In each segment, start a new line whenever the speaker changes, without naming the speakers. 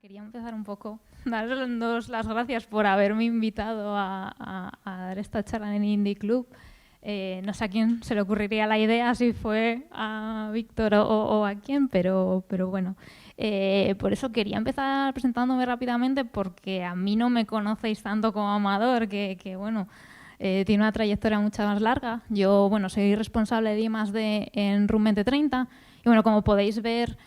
Quería empezar un poco, daros las gracias por haberme invitado a dar esta charla en Indie Club. No sé a quién se le ocurriría la idea, si fue a Víctor o a quién, pero bueno. Por eso quería empezar presentándome rápidamente, porque a mí no me conocéis tanto como Amador, que bueno, tiene una trayectoria mucho más larga. Yo, bueno, soy responsable de I+D en Room 2030 y bueno, como podéis ver,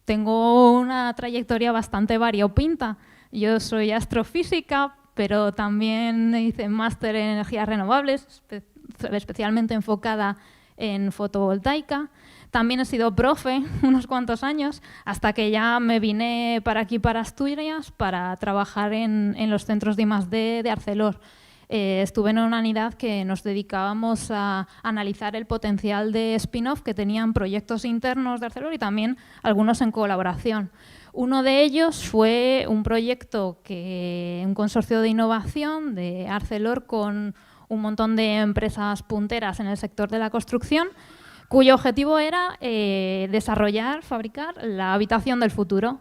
tengo una trayectoria bastante variopinta. Yo soy astrofísica, pero también hice máster en energías renovables, especialmente enfocada en fotovoltaica. También he sido profe unos cuantos años, hasta que ya me vine para aquí, para Asturias, para trabajar en los centros de I+D de Arcelor. Estuve en una unidad que nos dedicábamos a analizar el potencial de spin-off que tenían proyectos internos de Arcelor y también algunos en colaboración. Uno de ellos fue un proyecto, un consorcio de innovación de Arcelor con un montón de empresas punteras en el sector de la construcción, cuyo objetivo era desarrollar, fabricar la habitación del futuro.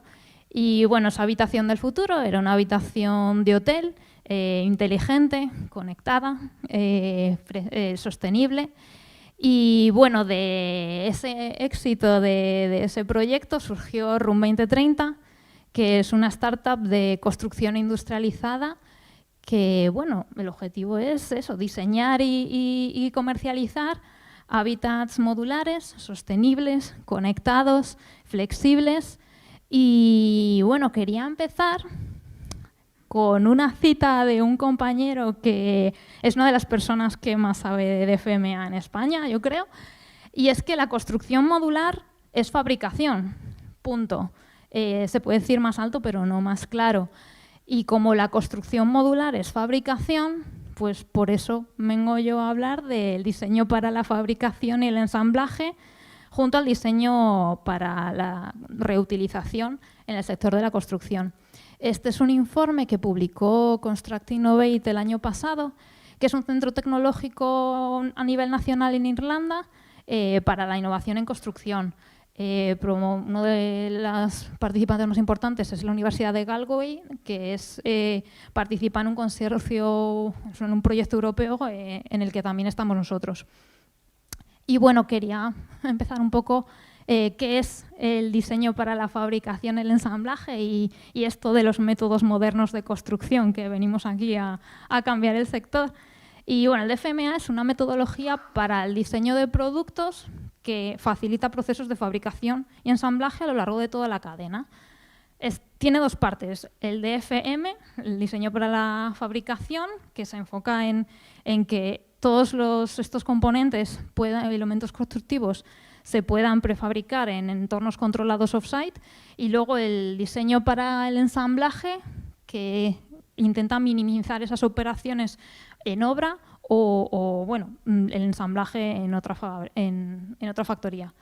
Y bueno, esa habitación del futuro era una habitación de hotel inteligente, conectada, sostenible. Y bueno, de ese éxito de ese proyecto surgió Room 2030, que es una startup de construcción industrializada que, bueno, el objetivo es eso, diseñar y comercializar hábitats modulares, sostenibles, conectados, flexibles. Y bueno, quería empezar con una cita de un compañero que es una de las personas que más sabe de FMA en España, yo creo, y es que la construcción modular es fabricación, punto. Se puede decir más alto, pero no más claro. Y como la construcción modular es fabricación, pues por eso vengo yo a hablar del diseño para la fabricación y el ensamblaje, junto al diseño para la reutilización en el sector de la construcción. Este es un informe que publicó Construct Innovate el año pasado, que es un centro tecnológico a nivel nacional en Irlanda para la innovación en construcción. Uno de los participantes más importantes es la Universidad de Galway, que participa en un consorcio, en un proyecto europeo en el que también estamos nosotros. Y bueno, quería empezar un poco qué es el diseño para la fabricación, el ensamblaje y esto de los métodos modernos de construcción, que venimos aquí a cambiar el sector. Y bueno, el DFMA es una metodología para el diseño de productos que facilita procesos de fabricación y ensamblaje a lo largo de toda la cadena. Tiene dos partes, el DFM, el diseño para la fabricación, que se enfoca en que todos estos componentes, elementos constructivos, se puedan prefabricar en entornos controlados off-site, y luego el diseño para el ensamblaje, que intenta minimizar esas operaciones en obra o bueno, el ensamblaje en otra factoría.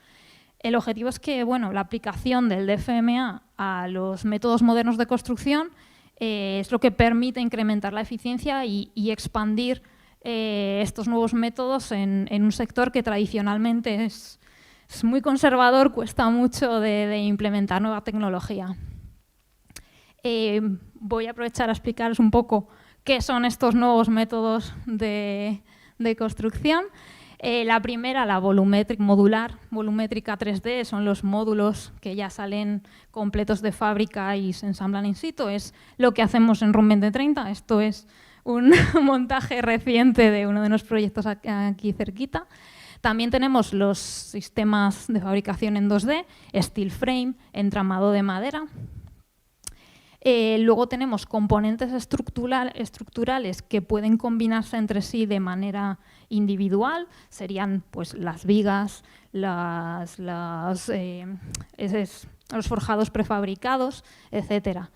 El objetivo es que bueno, la aplicación del DFMA a los métodos modernos de construcción es lo que permite incrementar la eficiencia y expandir estos nuevos métodos en un sector que tradicionalmente es muy conservador, cuesta mucho de implementar nueva tecnología. Voy a aprovechar a explicaros un poco qué son estos nuevos métodos de construcción. La primera, la modular, volumétrica 3D, son los módulos que ya salen completos de fábrica y se ensamblan in situ. Es lo que hacemos en Room 2030. Esto es un montaje reciente de uno de los proyectos aquí cerquita. También tenemos los sistemas de fabricación en 2D, steel frame, entramado de madera. Luego tenemos componentes estructurales que pueden combinarse entre sí de manera individual, serían pues, las vigas, los forjados prefabricados, etc.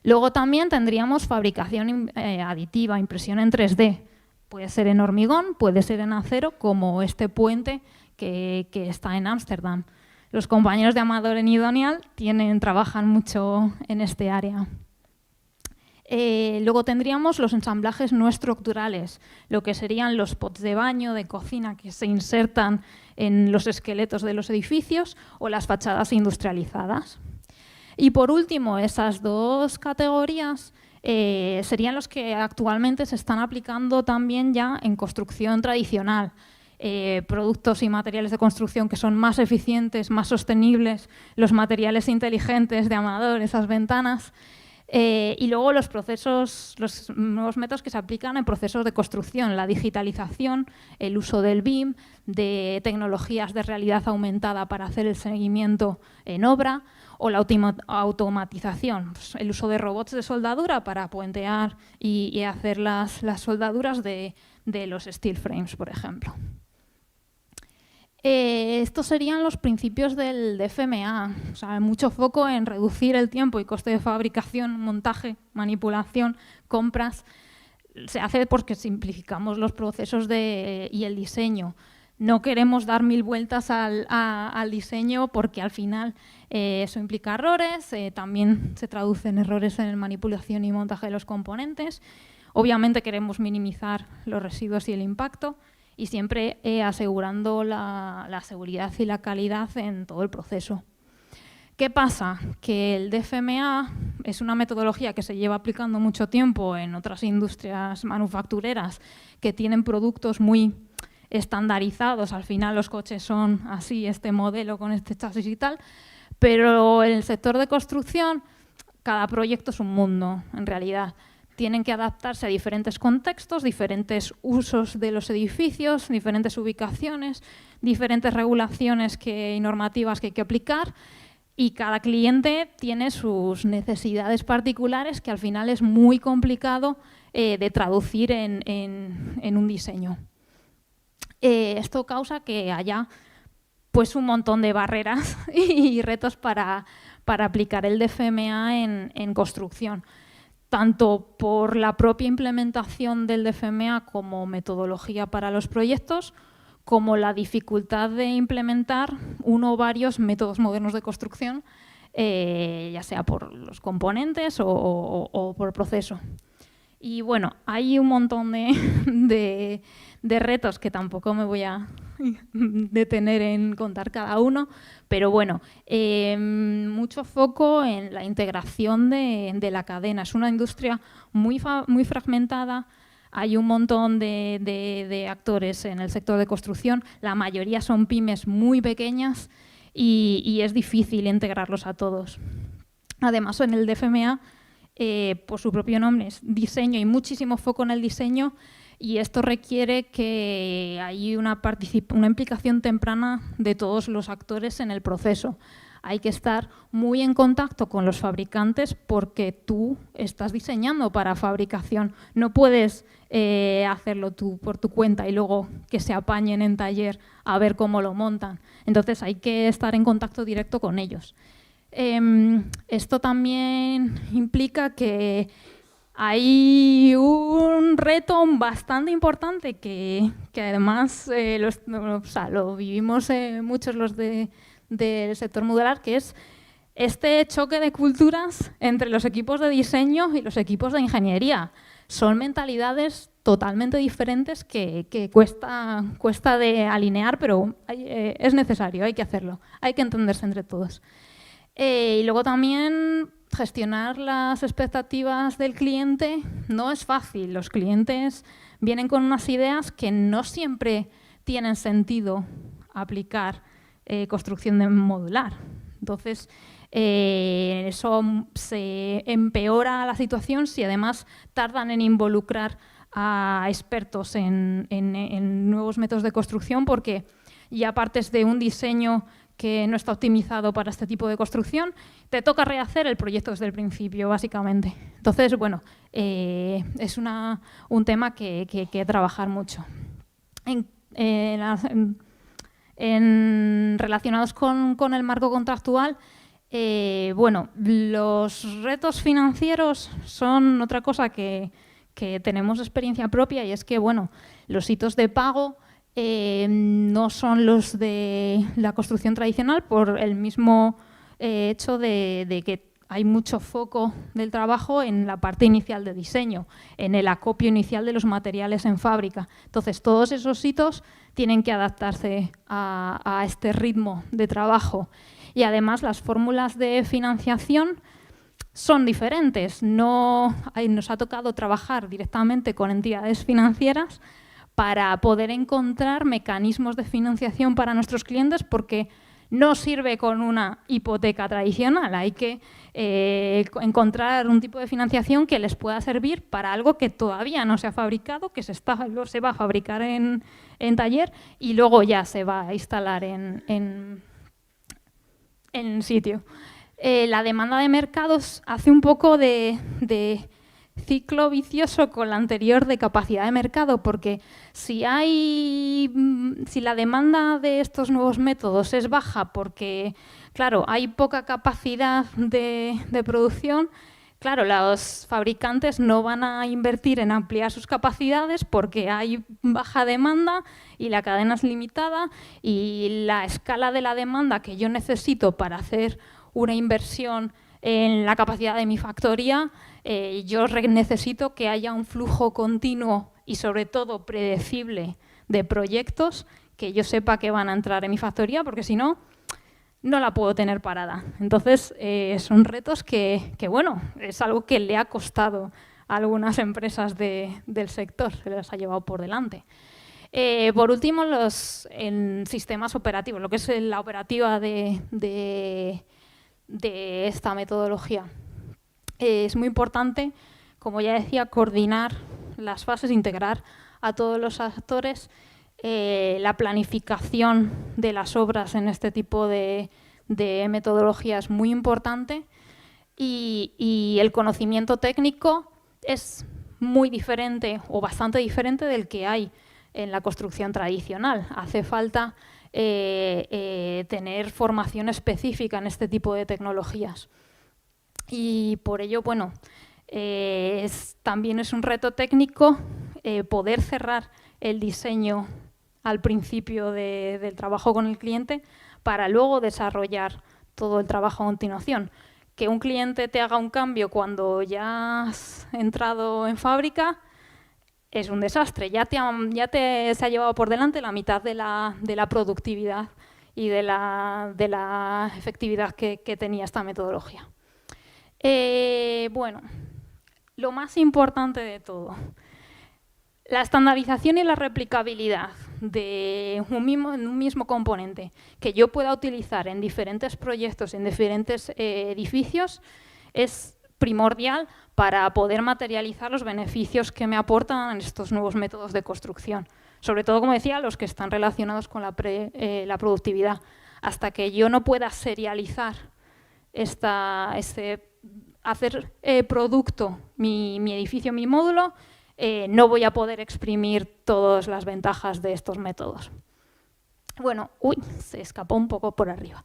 Luego también tendríamos fabricación aditiva, impresión en 3D. Puede ser en hormigón, puede ser en acero, como este puente que está en Ámsterdam. Los compañeros de Amador en Idonial trabajan mucho en este área. Luego tendríamos los ensamblajes no estructurales, lo que serían los pots de baño, de cocina, que se insertan en los esqueletos de los edificios, o las fachadas industrializadas. Y por último, esas dos categorías serían los que actualmente se están aplicando también ya en construcción tradicional. Productos y materiales de construcción que son más eficientes, más sostenibles, los materiales inteligentes de Amador, esas ventanas. Y luego los procesos, los nuevos métodos que se aplican en procesos de construcción, la digitalización, el uso del BIM, de tecnologías de realidad aumentada para hacer el seguimiento en obra, o la automatización, pues el uso de robots de soldadura para puentear y hacer las soldaduras de los steel frames, por ejemplo. Estos serían los principios del DFMA, o sea, mucho foco en reducir el tiempo y coste de fabricación, montaje, manipulación, compras. Se hace porque simplificamos los procesos y el diseño. No queremos dar 1000 vueltas al diseño porque al final eso implica errores, también se traducen errores en manipulación y montaje de los componentes. Obviamente queremos minimizar los residuos y el impacto, y siempre asegurando la seguridad y la calidad en todo el proceso. ¿Qué pasa? Que el DFMA es una metodología que se lleva aplicando mucho tiempo en otras industrias manufactureras que tienen productos muy estandarizados. Al final los coches son así, este modelo con este chasis y tal, pero en el sector de construcción cada proyecto es un mundo, en realidad. Tienen que adaptarse a diferentes contextos, diferentes usos de los edificios, diferentes ubicaciones, diferentes regulaciones y normativas que hay que aplicar, y cada cliente tiene sus necesidades particulares que al final es muy complicado de traducir en un diseño. Esto causa que haya pues, un montón de barreras y retos para aplicar el DFMA en construcción, tanto por la propia implementación del DFMA como metodología para los proyectos, como la dificultad de implementar uno o varios métodos modernos de construcción, ya sea por los componentes o por proceso. Y bueno, hay un montón de retos que tampoco me voy a detener en contar cada uno, pero bueno, mucho foco en la integración de la cadena. Es una industria muy fragmentada, hay un montón de actores en el sector de construcción, la mayoría son pymes muy pequeñas y es difícil integrarlos a todos. Además, en el DFMA, por su propio nombre, es diseño y muchísimo foco en el diseño, y esto requiere que haya una implicación temprana de todos los actores en el proceso. Hay que estar muy en contacto con los fabricantes porque tú estás diseñando para fabricación. No puedes hacerlo tú por tu cuenta y luego que se apañen en taller a ver cómo lo montan. Entonces hay que estar en contacto directo con ellos. Esto también implica que hay un reto bastante importante que además lo vivimos muchos los del sector modular, que es este choque de culturas entre los equipos de diseño y los equipos de ingeniería. Son mentalidades totalmente diferentes que cuesta de alinear, pero es necesario, hay que hacerlo, hay que entenderse entre todos. Y luego también gestionar las expectativas del cliente no es fácil. Los clientes vienen con unas ideas que no siempre tienen sentido aplicar construcción de modular. Entonces, eso se empeora la situación si además tardan en involucrar a expertos en nuevos métodos de construcción, porque ya partes de un diseño que no está optimizado para este tipo de construcción, te toca rehacer el proyecto desde el principio, básicamente. Entonces, bueno, es un tema que hay que trabajar mucho. Relacionados con el marco contractual, bueno, los retos financieros son otra cosa que tenemos experiencia propia, y es que, bueno, los hitos de pago no son los de la construcción tradicional por el mismo hecho de que hay mucho foco del trabajo en la parte inicial de diseño, en el acopio inicial de los materiales en fábrica. Entonces, todos esos hitos tienen que adaptarse a este ritmo de trabajo. Y además, las fórmulas de financiación son diferentes. Nos ha tocado trabajar directamente con entidades financieras para poder encontrar mecanismos de financiación para nuestros clientes, porque no sirve con una hipoteca tradicional. Hay que encontrar un tipo de financiación que les pueda servir para algo que todavía no se ha fabricado, que se va a fabricar en taller y luego ya se va a instalar en sitio. La demanda de mercados hace un poco de ciclo vicioso con la anterior de capacidad de mercado, porque si la demanda de estos nuevos métodos es baja porque, claro, hay poca capacidad de producción, claro, los fabricantes no van a invertir en ampliar sus capacidades porque hay baja demanda y la cadena es limitada y la escala de la demanda que yo necesito para hacer una inversión en la capacidad de mi factoría, yo necesito que haya un flujo continuo y sobre todo predecible de proyectos que yo sepa que van a entrar en mi factoría, porque si no, no la puedo tener parada. Entonces, son retos que, bueno, es algo que le ha costado a algunas empresas del sector, se les ha llevado por delante. Por último, en sistemas operativos, lo que es la operativa de esta metodología. Es muy importante, como ya decía, coordinar las fases, integrar a todos los actores. La planificación de las obras en este tipo de metodología es muy importante y el conocimiento técnico es muy diferente o bastante diferente del que hay en la construcción tradicional. Hace falta tener formación específica en este tipo de tecnologías. Y por ello, bueno, también es un reto técnico poder cerrar el diseño al principio del trabajo con el cliente para luego desarrollar todo el trabajo a continuación. Que un cliente te haga un cambio cuando ya has entrado en fábrica es un desastre. Ya se ha llevado por delante la mitad de la productividad y de la efectividad que tenía esta metodología. Bueno, lo más importante de todo, la estandarización y la replicabilidad de un mismo componente que yo pueda utilizar en diferentes proyectos, en diferentes edificios, es primordial para poder materializar los beneficios que me aportan estos nuevos métodos de construcción. Sobre todo, como decía, los que están relacionados con la productividad. Hasta que yo no pueda serializar hacer producto mi edificio, mi módulo, no voy a poder exprimir todas las ventajas de estos métodos. Bueno, se escapó un poco por arriba.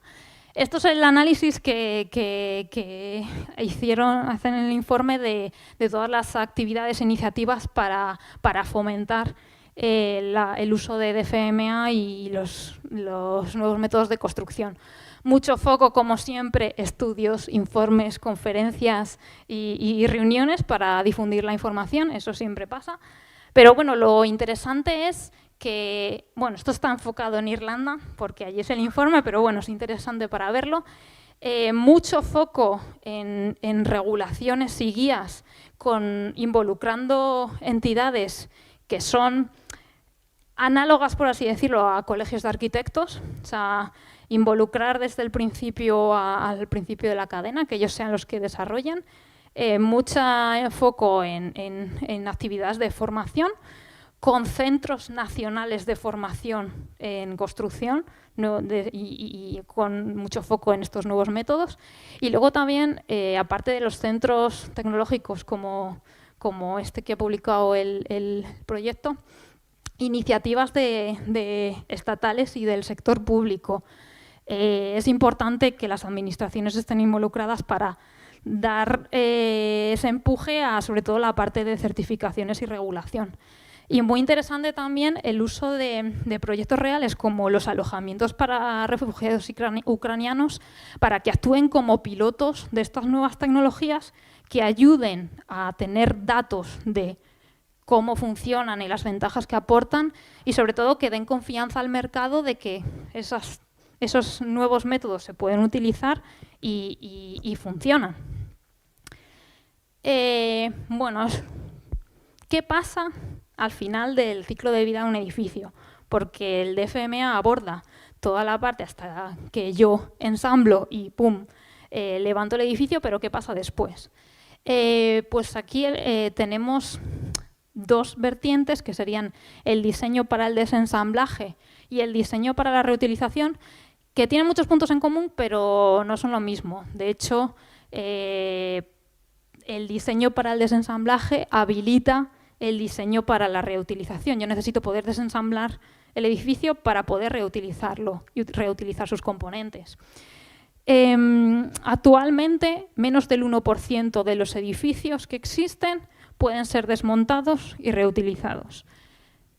Esto es el análisis que hacen en el informe de todas las actividades e iniciativas para fomentar el uso de DFMA y los nuevos métodos de construcción. Mucho foco, como siempre, estudios, informes, conferencias y reuniones para difundir la información, eso siempre pasa. Pero bueno, lo interesante es que, bueno, esto está enfocado en Irlanda, porque allí es el informe, pero bueno, es interesante para verlo. Mucho foco en regulaciones y guías involucrando entidades que son análogas, por así decirlo, a colegios de arquitectos, o sea, involucrar desde el principio al principio de la cadena, que ellos sean los que desarrollen. Mucho foco en actividades de formación, con centros nacionales de formación en construcción y con mucho foco en estos nuevos métodos. Y luego también, aparte de los centros tecnológicos como este que ha publicado el proyecto, iniciativas estatales y del sector público. Es importante que las administraciones estén involucradas para dar ese empuje a, sobre todo, la parte de certificaciones y regulación. Y muy interesante también el uso de proyectos reales como los alojamientos para refugiados ucranianos para que actúen como pilotos de estas nuevas tecnologías que ayuden a tener datos de cómo funcionan y las ventajas que aportan y sobre todo que den confianza al mercado de que esos nuevos métodos se pueden utilizar y funcionan. Bueno, ¿qué pasa al final del ciclo de vida de un edificio? Porque el DFMA aborda toda la parte hasta que yo ensamblo y ¡pum! Levanto el edificio, pero ¿qué pasa después? Pues aquí tenemos dos vertientes que serían el diseño para el desensamblaje y el diseño para la reutilización, que tienen muchos puntos en común, pero no son lo mismo. De hecho, el diseño para el desensamblaje habilita el diseño para la reutilización. Yo necesito poder desensamblar el edificio para poder reutilizarlo y reutilizar sus componentes. Actualmente, menos del 1% de los edificios que existen pueden ser desmontados y reutilizados.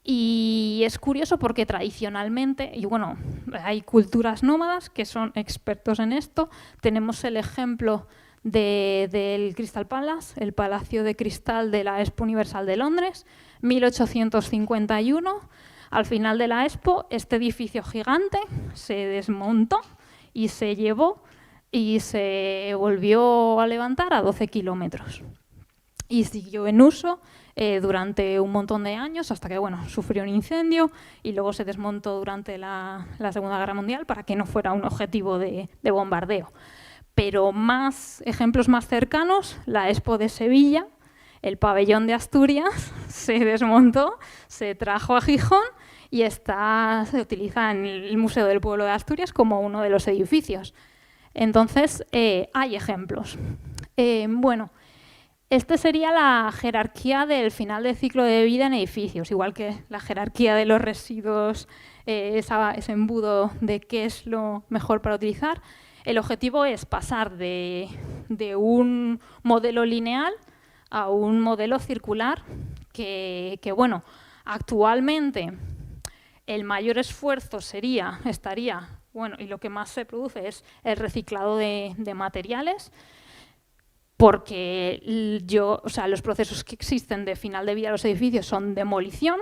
Y es curioso porque tradicionalmente, y bueno, hay culturas nómadas que son expertos en esto. Tenemos el ejemplo del Crystal Palace, el Palacio de Cristal de la Expo Universal de Londres, 1851. Al final de la Expo, este edificio gigante se desmontó y se llevó y se volvió a levantar a 12 kilómetros. Y siguió en uso durante un montón de años hasta que bueno, sufrió un incendio y luego se desmontó durante la Segunda Guerra Mundial para que no fuera un objetivo de bombardeo. Pero ejemplos más cercanos, la Expo de Sevilla, el pabellón de Asturias se desmontó, se trajo a Gijón y se utiliza en el Museo del Pueblo de Asturias como uno de los edificios. Entonces, hay ejemplos. Bueno, esta sería la jerarquía del final del ciclo de vida en edificios, igual que la jerarquía de los residuos, ese embudo de qué es lo mejor para utilizar. El objetivo es pasar de un modelo lineal a un modelo circular que bueno, actualmente el mayor esfuerzo estaría, bueno, y lo que más se produce es el reciclado de materiales, porque los procesos que existen de final de vida de los edificios son demolición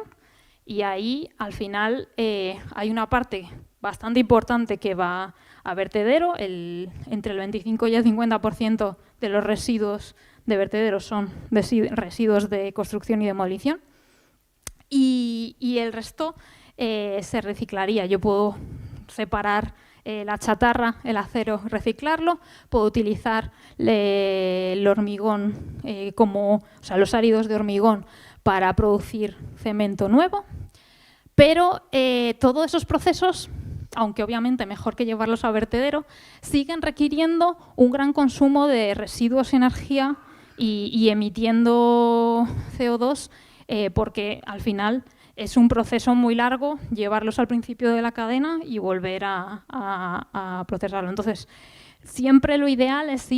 y ahí al final hay una parte bastante importante que va a vertedero, entre el 25 y el 50% de los residuos de vertedero son residuos de construcción y demolición y el resto se reciclaría. Yo puedo separar la chatarra, el acero, reciclarlo, puedo utilizar el hormigón los áridos de hormigón para producir cemento nuevo, pero todos esos procesos, aunque obviamente mejor que llevarlos a vertedero, siguen requiriendo un gran consumo de residuos y energía y emitiendo CO2 porque al final es un proceso muy largo llevarlos al principio de la cadena y volver a procesarlo. Entonces, siempre lo ideal es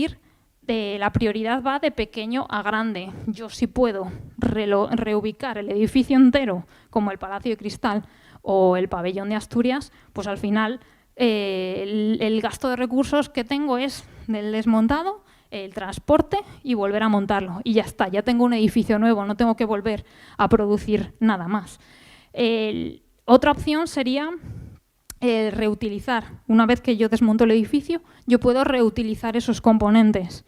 la prioridad va de pequeño a grande. Yo sí puedo reubicar el edificio entero, como el Palacio de Cristal o el Pabellón de Asturias, pues al final el gasto de recursos que tengo es del desmontado, el transporte y volver a montarlo. Y ya está, ya tengo un edificio nuevo, no tengo que volver a producir nada más. Otra opción sería reutilizar. Una vez que yo desmonto el edificio, yo puedo reutilizar esos componentes.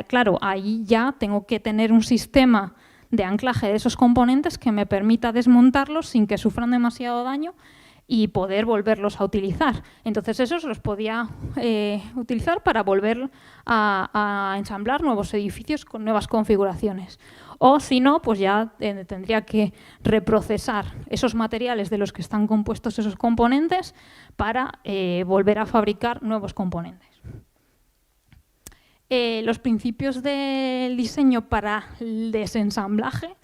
Claro, ahí ya tengo que tener un sistema de anclaje de esos componentes que me permita desmontarlos sin que sufran demasiado daño y poder volverlos a utilizar. Entonces esos los podía utilizar para volver a ensamblar nuevos edificios con nuevas configuraciones. O si no, pues ya tendría que reprocesar esos materiales de los que están compuestos esos componentes para volver a fabricar nuevos componentes. Los principios del diseño para el desensamblaje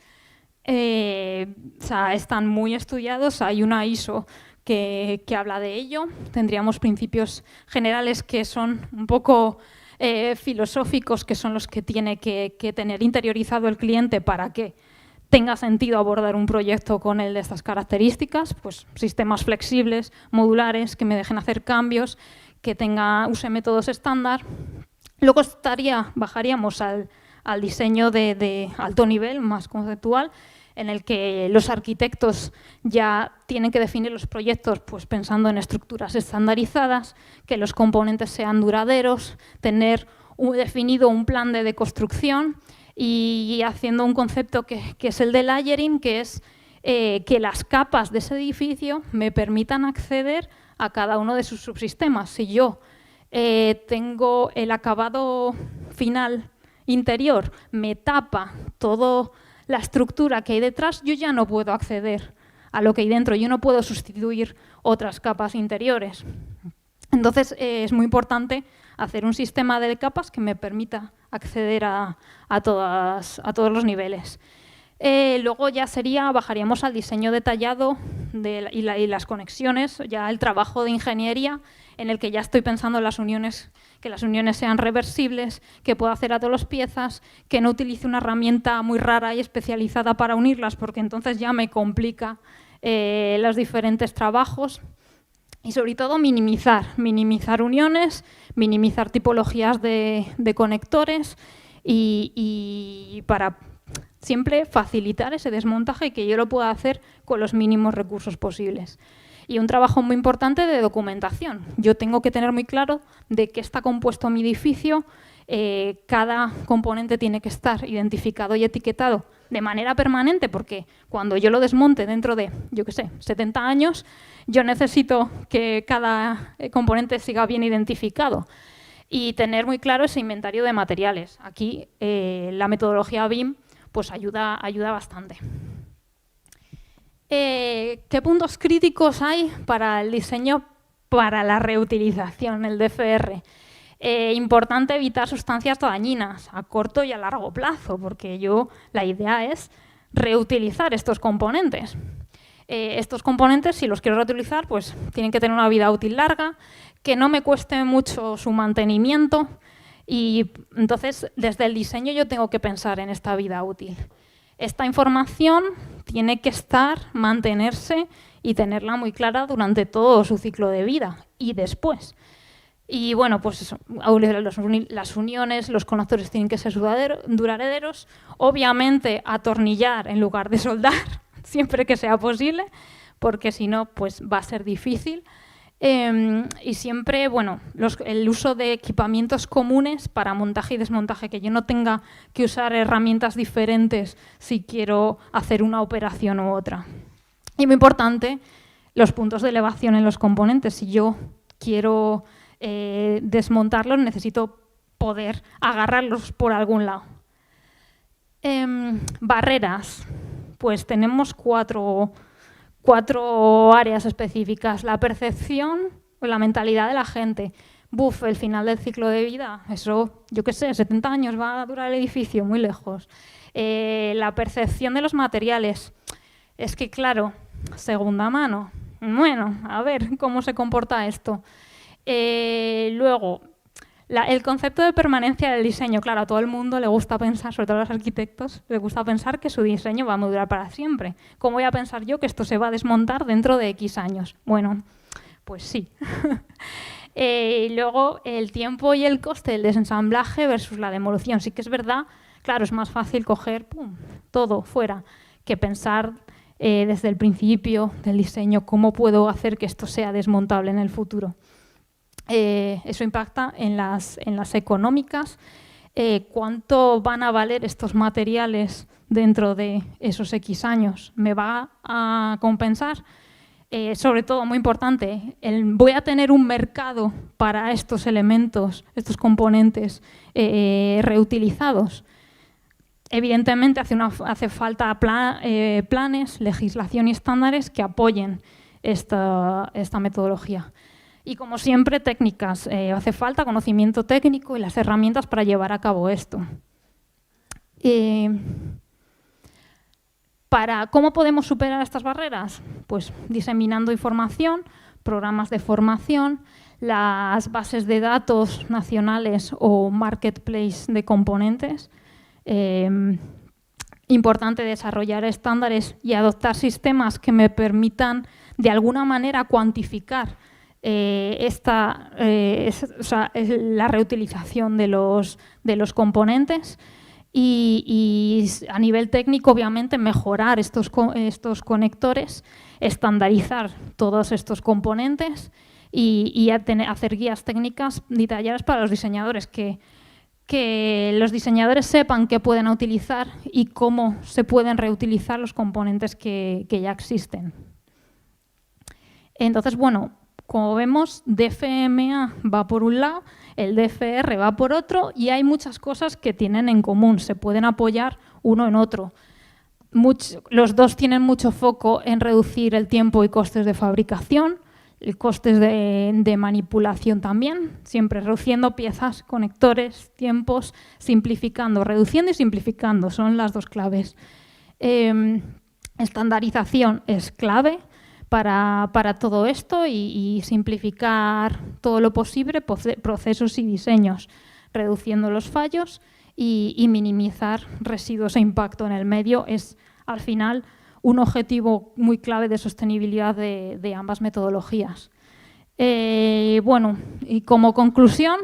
están muy estudiados. Hay una ISO que habla de ello. Tendríamos principios generales que son un poco filosóficos, que son los que tiene que tener interiorizado el cliente para que tenga sentido abordar un proyecto con él de estas características, pues sistemas flexibles, modulares, que me dejen hacer cambios, que use métodos estándar. Luego bajaríamos al diseño de alto nivel, más conceptual, en el que los arquitectos ya tienen que definir los proyectos pues, pensando en estructuras estandarizadas, que los componentes sean duraderos, tener definido un plan de deconstrucción y haciendo un concepto que es el de layering, que es que las capas de ese edificio me permitan acceder a cada uno de sus subsistemas. Si yo tengo el acabado final interior, me tapa toda la estructura que hay detrás, yo ya no puedo acceder a lo que hay dentro, yo no puedo sustituir otras capas interiores. Entonces, es muy importante hacer un sistema de capas que me permita acceder a todos los niveles. Luego ya bajaríamos al diseño detallado y las conexiones, ya el trabajo de ingeniería en el que ya estoy pensando en las uniones, que las uniones sean reversibles, que pueda hacer a todas las piezas, que no utilice una herramienta muy rara y especializada para unirlas, porque entonces ya me complica los diferentes trabajos. Y sobre todo minimizar uniones, minimizar tipologías de conectores y para siempre facilitar ese desmontaje y que yo lo pueda hacer con los mínimos recursos posibles. Y un trabajo muy importante de documentación. Yo tengo que tener muy claro de qué está compuesto mi edificio. Cada componente tiene que estar identificado y etiquetado de manera permanente, porque cuando yo lo desmonte dentro de, 70 años, yo necesito que cada componente siga bien identificado y tener muy claro ese inventario de materiales. Aquí la metodología BIM pues ayuda bastante. ¿Qué puntos críticos hay para el diseño para la reutilización, el DFR? Importante evitar sustancias dañinas a corto y a largo plazo, porque la idea es reutilizar estos componentes. Estos componentes, si los quiero reutilizar, pues tienen que tener una vida útil larga, que no me cueste mucho su mantenimiento y entonces desde el diseño yo tengo que pensar en esta vida útil. Esta información tiene que mantenerse y tenerla muy clara durante todo su ciclo de vida y después. Y bueno, pues eso, las uniones, los conectores tienen que ser duraderos. Obviamente atornillar en lugar de soldar, siempre que sea posible, porque si no, pues va a ser difícil. Y siempre, bueno, el uso de equipamientos comunes para montaje y desmontaje, que yo no tenga que usar herramientas diferentes si quiero hacer una operación u otra. Y muy importante, los puntos de elevación en los componentes. Si yo quiero desmontarlos, necesito poder agarrarlos por algún lado. Barreras, pues tenemos cuatro áreas específicas. La percepción o la mentalidad de la gente. El final del ciclo de vida, eso, 70 años va a durar el edificio, muy lejos. La percepción de los materiales. Es que, claro, segunda mano. Bueno, a ver cómo se comporta esto. Luego, el concepto de permanencia del diseño. Claro, a todo el mundo le gusta pensar, sobre todo a los arquitectos, le gusta pensar que su diseño va a durar para siempre. ¿Cómo voy a pensar yo que esto se va a desmontar dentro de X años? Bueno, pues sí. Luego, el tiempo y el coste del desensamblaje versus la demolición. Sí que es verdad, claro, es más fácil coger todo fuera que pensar desde el principio del diseño cómo puedo hacer que esto sea desmontable en el futuro. Eso impacta en las económicas. ¿Cuánto van a valer estos materiales dentro de esos X años? ¿Me va a compensar? Sobre todo, muy importante, ¿voy a tener un mercado para estos elementos, estos componentes reutilizados? Evidentemente hace falta planes, legislación y estándares que apoyen esta metodología. Y como siempre, técnicas. Hace falta conocimiento técnico y las herramientas para llevar a cabo esto. ¿Cómo podemos superar estas barreras? Pues diseminando información, programas de formación, las bases de datos nacionales o marketplace de componentes, importante desarrollar estándares y adoptar sistemas que me permitan de alguna manera cuantificar la reutilización de los componentes y a nivel técnico, obviamente, mejorar estos conectores, estandarizar todos estos componentes y hacer guías técnicas detalladas para los diseñadores, que los diseñadores sepan qué pueden utilizar y cómo se pueden reutilizar los componentes que ya existen. Entonces, bueno, como vemos, DFMA va por un lado, el DFR va por otro y hay muchas cosas que tienen en común, se pueden apoyar uno en otro. Los dos tienen mucho foco en reducir el tiempo y costes de fabricación, y costes de manipulación también, siempre reduciendo piezas, conectores, tiempos, simplificando, reduciendo y simplificando, son las dos claves. Estandarización es clave para todo esto y simplificar todo lo posible procesos y diseños, reduciendo los fallos y minimizar residuos e impacto en el medio es, al final, un objetivo muy clave de sostenibilidad de ambas metodologías. Bueno, y como conclusión,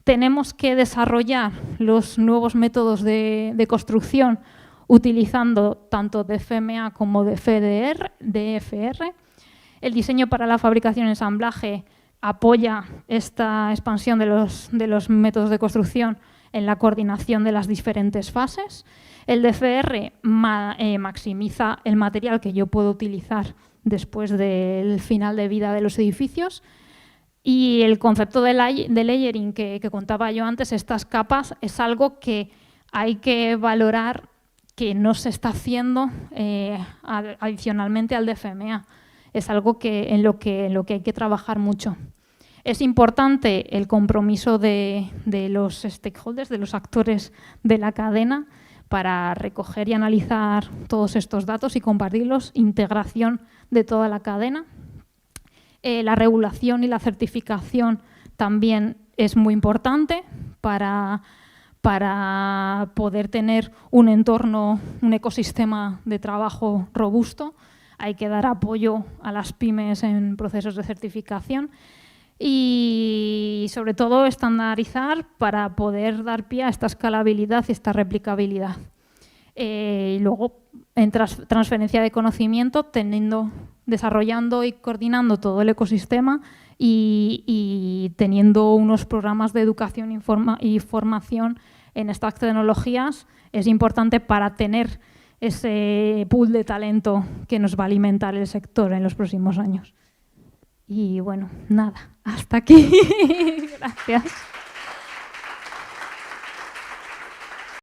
tenemos que desarrollar los nuevos métodos de construcción utilizando tanto DFMA como DFR. El diseño para la fabricación y ensamblaje apoya esta expansión de los métodos de construcción en la coordinación de las diferentes fases. El DFR maximiza el material que yo puedo utilizar después del final de vida de los edificios. Y el concepto de layering que contaba yo antes, estas capas, es algo que hay que valorar que no se está haciendo adicionalmente al DFMA. Es algo en lo que hay que trabajar mucho. Es importante el compromiso de los stakeholders, de los actores de la cadena, para recoger y analizar todos estos datos y compartirlos, integración de toda la cadena. La regulación y la certificación también es muy importante para poder tener un entorno, un ecosistema de trabajo robusto. Hay que dar apoyo a las pymes en procesos de certificación y, sobre todo, estandarizar para poder dar pie a esta escalabilidad y esta replicabilidad. Y luego, en transferencia de conocimiento, desarrollando y coordinando todo el ecosistema y teniendo unos programas de educación y formación en estas tecnologías es importante para tener ese pool de talento que nos va a alimentar el sector en los próximos años. Y bueno, nada, hasta aquí. Gracias.